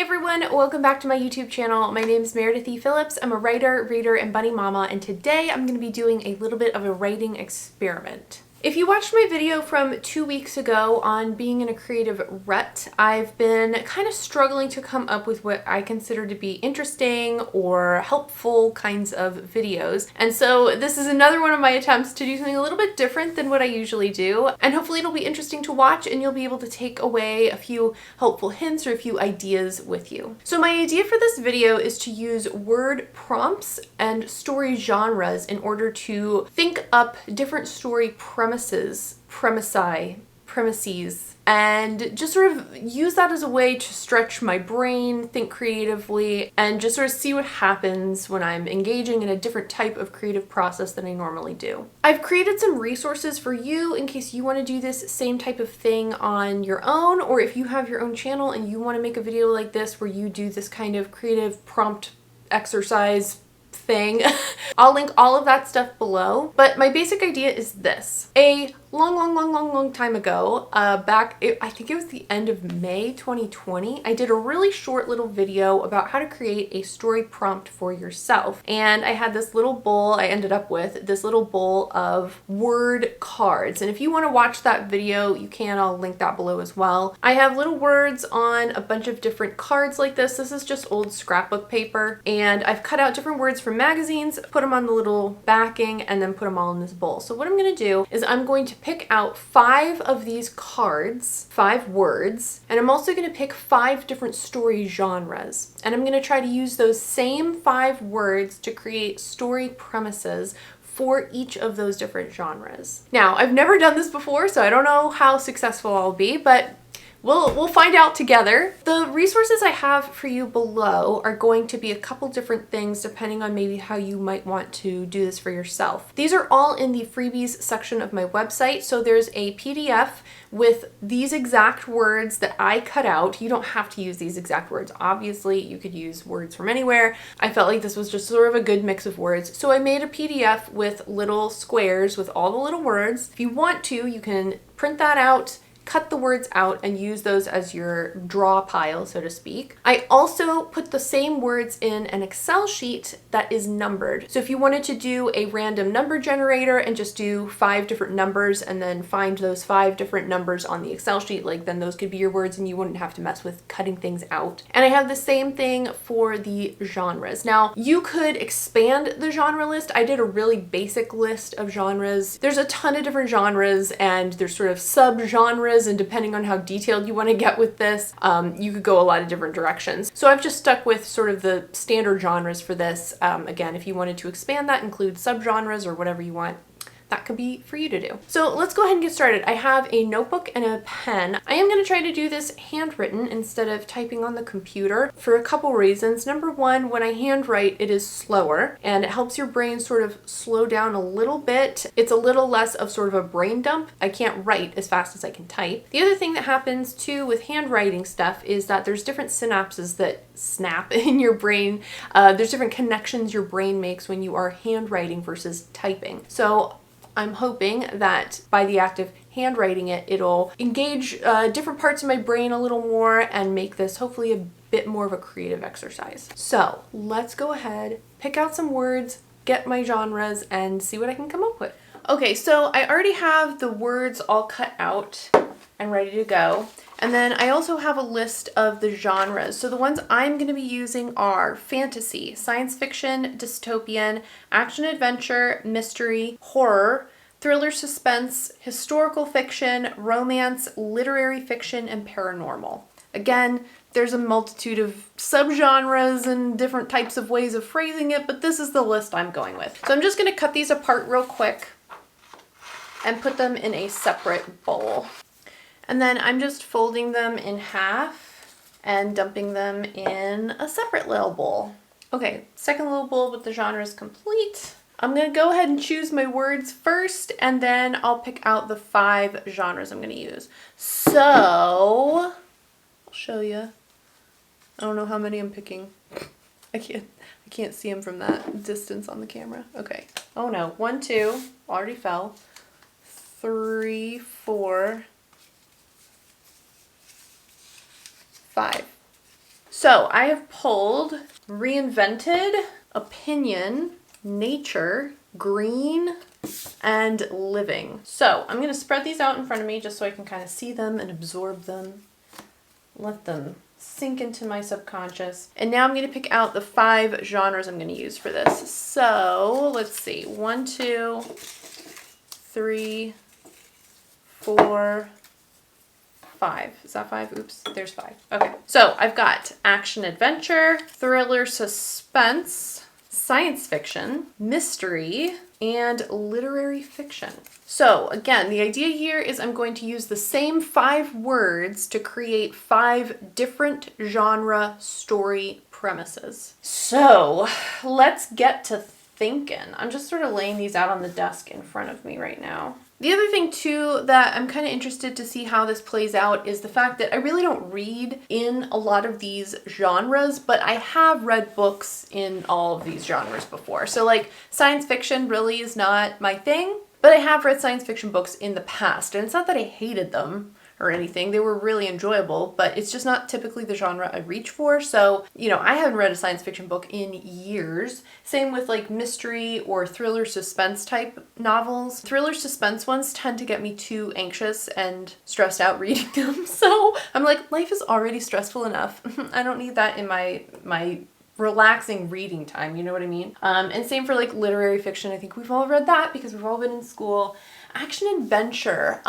Hey everyone, welcome back to my YouTube channel. My name is Meredith E. Phillips. I'm a writer, reader, and bunny mama, and today I'm going to be doing a little bit of a writing experiment. If you watched my video from 2 weeks ago on being in a creative rut, I've been kind of struggling to come up with what I consider to be interesting or helpful kinds of videos. And so this is another one of my attempts to do something a little bit different than what I usually do. And hopefully it'll be interesting to watch and you'll be able to take away a few helpful hints or a few ideas with you. So my idea for this video is to use word prompts and story genres in order to think up different story premises, and just sort of use that as a way to stretch my brain, think creatively, and just sort of see what happens when I'm engaging in a different type of creative process than I normally do. I've created some resources for you in case you want to do this same type of thing on your own, or if you have your own channel and you want to make a video like this where you do this kind of creative prompt exercise thing. I'll link all of that stuff below, but my basic idea is this. A long time ago, I think it was the end of May 2020, I did a really short little video about how to create a story prompt for yourself. And I had this little bowl, I ended up with this little bowl of word cards. And if you want to watch that video, you can, I'll link that below as well. I have little words on a bunch of different cards like this. This is just old scrapbook paper. And I've cut out different words from magazines, put them on the little backing, and then put them all in this bowl. So what I'm going to do is I'm going to pick out 5 of these cards, 5 words, and I'm also going to pick 5 different story genres. And I'm going to try to use those same 5 words to create story premises for each of those different genres. Now, I've never done this before, so I don't know how successful I'll be, but we'll find out together. The resources I have for you below are going to be a couple different things depending on maybe how you might want to do this for yourself. These are all in the freebies section of my website. So there's a PDF with these exact words that I cut out. You don't have to use these exact words. Obviously, you could use words from anywhere. I felt like this was just sort of a good mix of words. So I made a PDF with little squares with all the little words. If you want to, you can print that out, cut the words out, and use those as your draw pile, so to speak. I also put the same words in an Excel sheet that is numbered. So if you wanted to do a random number generator and just do 5 different numbers and then find those 5 different numbers on the Excel sheet, like then those could be your words and you wouldn't have to mess with cutting things out. And I have the same thing for the genres. Now, you could expand the genre list. I did a really basic list of genres. There's a ton of different genres and there's sort of sub-genres, and depending on how detailed you want to get with this, you could go a lot of different directions. So I've just stuck with sort of the standard genres for this. Again, if you wanted to expand that, include subgenres or whatever you want, that could be for you to do. So let's go ahead and get started. I have a notebook and a pen. I am going to try to do this handwritten instead of typing on the computer for a couple reasons. Number one, when I handwrite, it is slower and it helps your brain sort of slow down a little bit. It's a little less of sort of a brain dump. I can't write as fast as I can type. The other thing that happens too with handwriting stuff is that there's different synapses that snap in your brain. There's different connections your brain makes when you are handwriting versus typing. So I'm hoping that by the act of handwriting it, it'll engage different parts of my brain a little more and make this hopefully a bit more of a creative exercise. So let's go ahead, pick out some words, get my genres, and see what I can come up with. Okay, so I already have the words all cut out and ready to go. And then I also have a list of the genres. So the ones I'm going to be using are fantasy, science fiction, dystopian, action adventure, mystery, horror, thriller suspense, historical fiction, romance, literary fiction, and paranormal. Again, there's a multitude of subgenres and different types of ways of phrasing it, but this is the list I'm going with. So I'm just going to cut these apart real quick and put them in a separate bowl. And then I'm just folding them in half and dumping them in a separate little bowl. Okay, second little bowl with the genres complete. I'm going to go ahead and choose my words first, and then I'll pick out the 5 genres I'm going to use. So, I'll show you. I don't know how many I'm picking. I can't see them from that distance on the camera. Okay. Oh no. 1, 2, already fell. 3, 4, 5. So I have pulled reinvented, opinion, nature, green, and living. So I'm going to spread these out in front of me just so I can kind of see them and absorb them. Let them sink into my subconscious. And now I'm going to pick out the 5 genres I'm going to use for this. So let's see. 1, 2, 3, 4, 5. Is that 5? Oops, there's 5. Okay. So I've got action adventure, thriller suspense, science fiction, mystery, and literary fiction. So again, the idea here is I'm going to use the same 5 words to create 5 different genre story premises. So let's get to thinking. I'm just sort of laying these out on the desk in front of me right now. The other thing too that I'm kind of interested to see how this plays out is the fact that I really don't read in a lot of these genres, but I have read books in all of these genres before. So like science fiction really is not my thing, but I have read science fiction books in the past, and it's not that I hated them or anything. They were really enjoyable, but it's just not typically the genre I reach for. So, I haven't read a science fiction book in years. Same with like mystery or thriller suspense type novels. Thriller suspense ones tend to get me too anxious and stressed out reading them. So I'm like, life is already stressful enough. I don't need that in my relaxing reading time, you know what I mean? And same for like literary fiction. I think we've all read that because we've all been in school. Action adventure.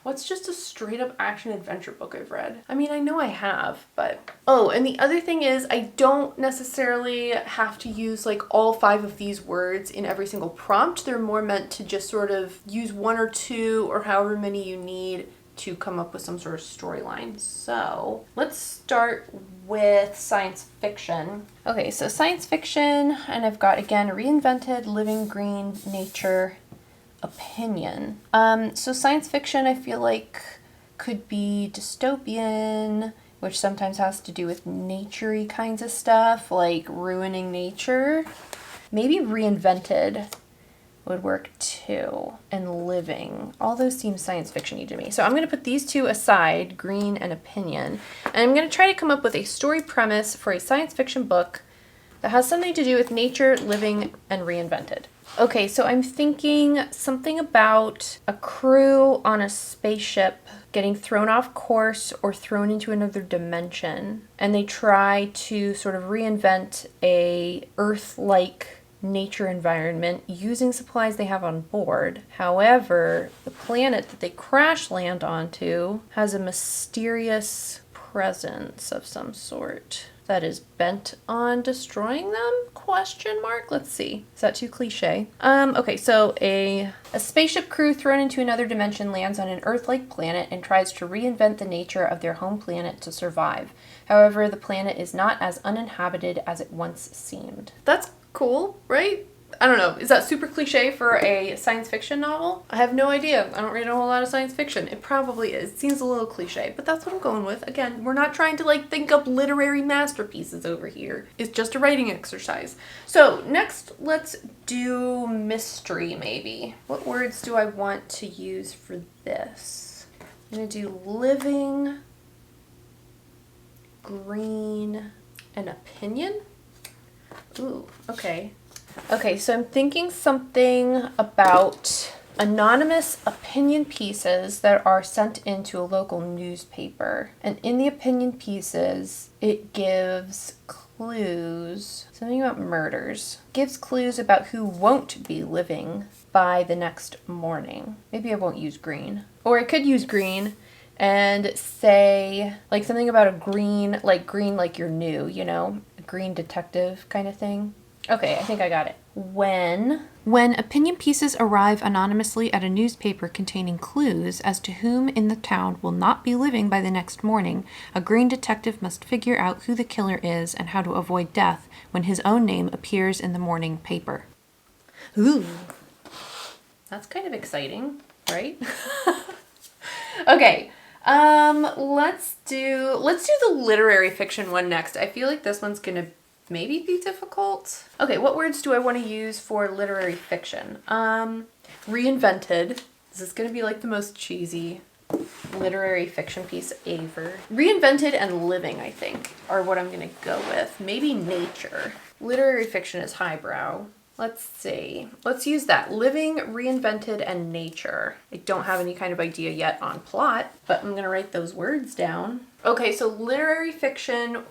What's just a straight up action adventure book I've read? I mean, I know I have, but... Oh, and the other thing is I don't necessarily have to use like all 5 of these words in every single prompt. They're more meant to just sort of use 1 or 2 or however many you need to come up with some sort of storyline. So let's start with science fiction. Okay, so science fiction, and I've got again reinvented, living, green, nature, opinion. So science fiction I feel like could be dystopian, which sometimes has to do with nature-y kinds of stuff, like ruining nature. Maybe reinvented would work too, and living. All those seem science fiction-y to me. So I'm going to put these 2 aside, green and opinion, and I'm going to try to come up with a story premise for a science fiction book that has something to do with nature, living, and reinvented. Okay, so I'm thinking something about a crew on a spaceship getting thrown off course or thrown into another dimension, and they try to sort of reinvent a Earth-like nature environment using supplies they have on board. However, the planet that they crash land onto has a mysterious presence of some sort that is bent on destroying them? Question mark? Let's see. Is that too cliche? Okay, so a spaceship crew thrown into another dimension lands on an Earth-like planet and tries to reinvent the nature of their home planet to survive. However, the planet is not as uninhabited as it once seemed. That's cool, right? I don't know. Is that super cliche for a science fiction novel? I have no idea. I don't read a whole lot of science fiction. It probably is. It seems a little cliche, but that's what I'm going with. Again, we're not trying to like think up literary masterpieces over here. It's just a writing exercise. So next, let's do mystery maybe. What words do I want to use for this? I'm going to do living, green, and opinion. Ooh, okay. Okay, so I'm thinking something about anonymous opinion pieces that are sent into a local newspaper. And in the opinion pieces, it gives clues, something about murders. Gives clues about who won't be living by the next morning. Maybe I won't use green. Or I could use green and say like something about a green like you're new, a green detective kind of thing. Okay, I think I got it. When opinion pieces arrive anonymously at a newspaper containing clues as to whom in the town will not be living by the next morning, a green detective must figure out who the killer is and how to avoid death when his own name appears in the morning paper. Ooh, that's kind of exciting, right? Okay, let's do the literary fiction one next. I feel like this one's gonna maybe be difficult. Okay, what words do I want to use for literary fiction? Reinvented. This is going to be like the most cheesy literary fiction piece ever. Reinvented and living, I think, are what I'm gonna go with. Maybe nature. Literary fiction is highbrow. Let's see. Let's use that. Living, reinvented, and nature. I don't have any kind of idea yet on plot, but I'm gonna write those words down. Okay, so literary fiction,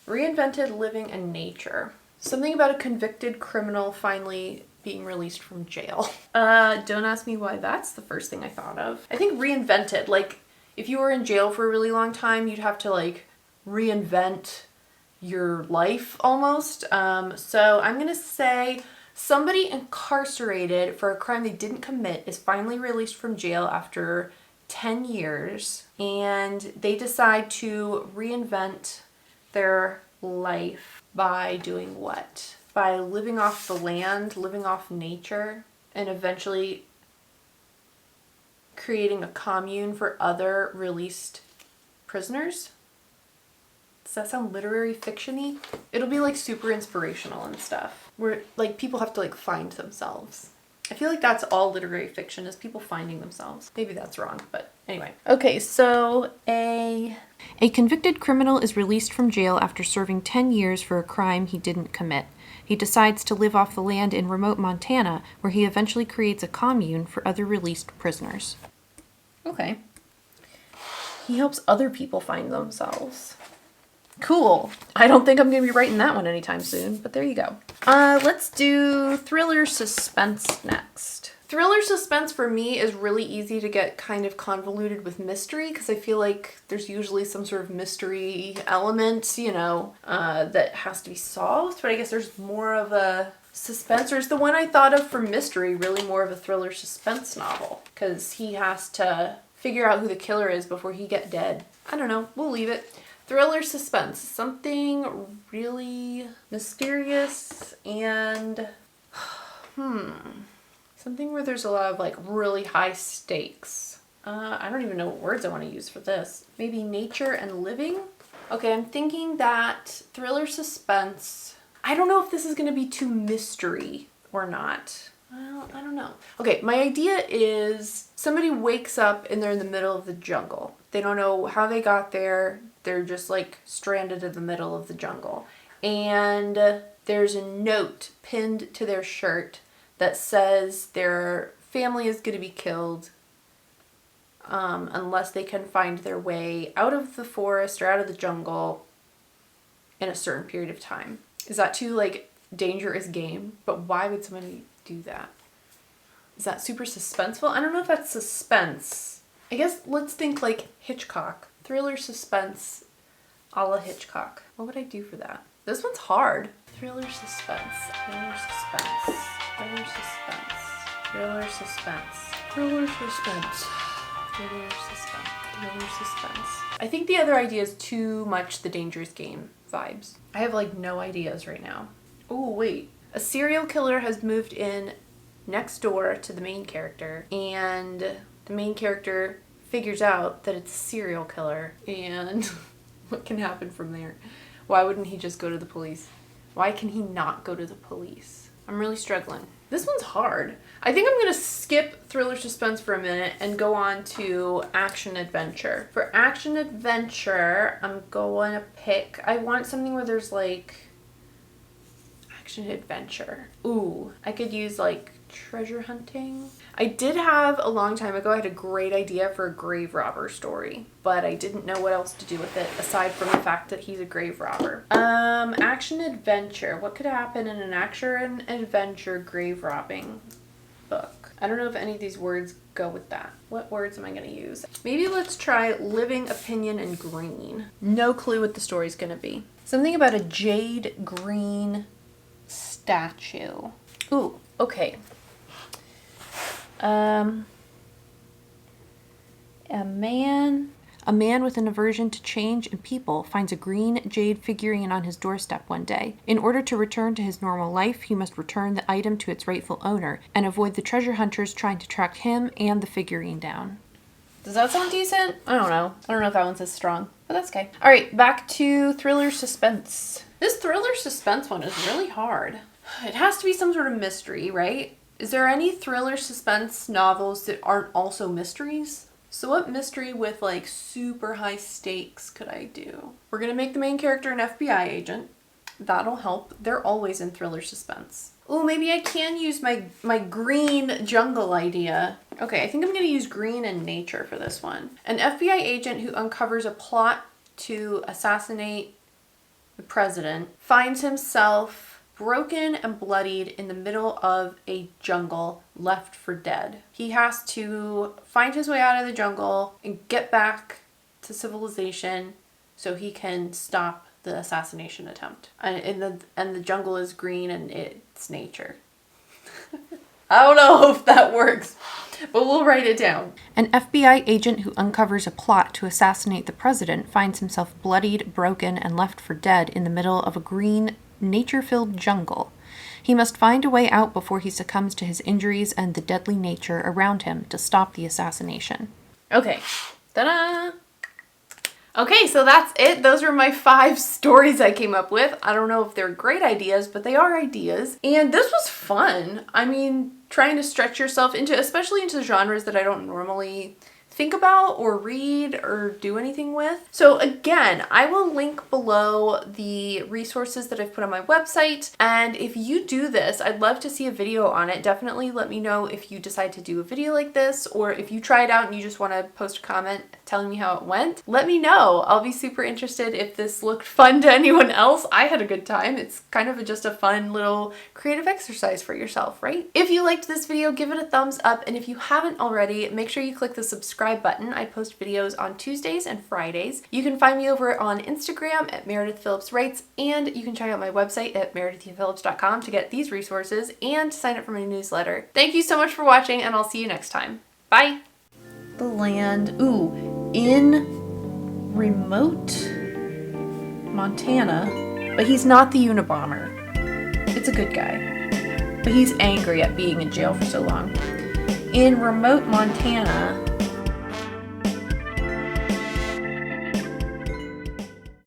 reinvented, living, and nature. Something about a convicted criminal finally being released from jail. Don't ask me why that's the first thing I thought of. I think reinvented, like if you were in jail for a really long time, you'd have to like reinvent your life almost. So I'm gonna say somebody incarcerated for a crime they didn't commit is finally released from jail after 10 years, and they decide to reinvent their life by doing what? By living off the land, living off nature, and eventually creating a commune for other released prisoners. Does that sound literary fiction-y? It'll be like super inspirational and stuff, where like people have to like find themselves. I feel like that's all literary fiction, is people finding themselves. Maybe that's wrong, but anyway. Okay, so a convicted criminal is released from jail after serving 10 years for a crime he didn't commit. He decides to live off the land in remote Montana, where he eventually creates a commune for other released prisoners. Okay. He helps other people find themselves. Cool. I don't think I'm going to be writing that one anytime soon, but there you go. Let's do thriller suspense next. Thriller suspense for me is really easy to get kind of convoluted with mystery, because I feel like there's usually some sort of mystery element, you know, that has to be solved. But I guess there's more of a suspense. There's the one I thought of for mystery, really more of a thriller suspense novel, because he has to figure out who the killer is before he get dead. I don't know. We'll leave it. Thriller suspense, something really mysterious and, something where there's a lot of like really high stakes. I don't even know what words I want to use for this. Maybe nature and living? Okay, I'm thinking that thriller suspense, I don't know if this is going to be too mystery or not. Well, I don't know. Okay, my idea is somebody wakes up and they're in the middle of the jungle. They don't know how they got there. They're just like stranded in the middle of the jungle. And there's a note pinned to their shirt that says their family is going to be killed unless they can find their way out of the forest or out of the jungle in a certain period of time. Is that too like dangerous game? But why would somebody do that? Is that super suspenseful? I don't know if that's suspense. I guess let's think like Hitchcock. Thriller suspense a la Hitchcock. What would I do for that? This one's hard. Thriller suspense. Thriller suspense. Thriller suspense. Thriller suspense. Thriller suspense. Thriller suspense. Thriller suspense. I think the other idea is too much the Dangerous Game vibes. I have like no ideas right now. Oh wait. A serial killer has moved in next door to the main character, and the main character figures out that it's a serial killer, and what can happen from there? Why wouldn't he just go to the police? Why can he not go to the police? I'm really struggling. This one's hard. I think I'm gonna skip thriller suspense for a minute and go on to action adventure. For action adventure, I'm going to pick, I want something where there's like action adventure. Ooh, I could use like treasure hunting. I did have a long time ago, I had a great idea for a grave robber story, but I didn't know what else to do with it aside from the fact that he's a grave robber. Action adventure. What could happen in an action adventure grave robbing book? I don't know if any of these words go with that. What words am I going to use? Maybe let's try living, opinion, and green. No clue what the story's going to be. Something about a jade green statue. Ooh, okay. A man with an aversion to change and people finds a green jade figurine on his doorstep one day. In order to return to his normal life, he must return the item to its rightful owner and avoid the treasure hunters trying to track him and the figurine down. Does that sound decent? I don't know. I don't know if that one's as strong, but that's okay. All right, back to thriller suspense. This thriller suspense one is really hard. It has to be some sort of mystery, right? Is there any thriller suspense novels that aren't also mysteries? So what mystery with like super high stakes could I do? We're gonna make the main character an FBI agent. That'll help. They're always in thriller suspense. Oh, maybe I can use my green jungle idea. Okay, I think I'm gonna use green and nature for this one. An FBI agent who uncovers a plot to assassinate the president finds himself broken and bloodied in the middle of a jungle, left for dead. He has to find his way out of the jungle and get back to civilization so he can stop the assassination attempt. And the jungle is green and it's nature. I don't know if that works, but we'll write it down. An FBI agent who uncovers a plot to assassinate the president finds himself bloodied, broken, and left for dead in the middle of a green, nature-filled jungle. He must find a way out before he succumbs to his injuries and the deadly nature around him to stop the assassination. Okay. Ta-da! Okay, so that's it. Those are my 5 stories I came up with. I don't know if they're great ideas, but they are ideas. And this was fun. I mean, trying to stretch yourself into, especially into genres that I don't normally think about or read or do anything with. So again, I will link below the resources that I've put on my website. And if you do this, I'd love to see a video on it. Definitely let me know if you decide to do a video like this, or if you try it out and you just want to post a comment telling me how it went. Let me know. I'll be super interested if this looked fun to anyone else. I had a good time. It's kind of just a fun little creative exercise for yourself, right? If you liked this video, give it a thumbs up. And if you haven't already, make sure you click the subscribe button. I post videos on Tuesdays and Fridays. You can find me over on Instagram at Meredith Phillips Writes, and you can check out my website at meredithphillips.com to get these resources and to sign up for my newsletter. Thank you so much for watching, and I'll see you next time. Bye! The land, in remote Montana, but he's not the Unabomber. It's a good guy, but he's angry at being in jail for so long. In remote Montana,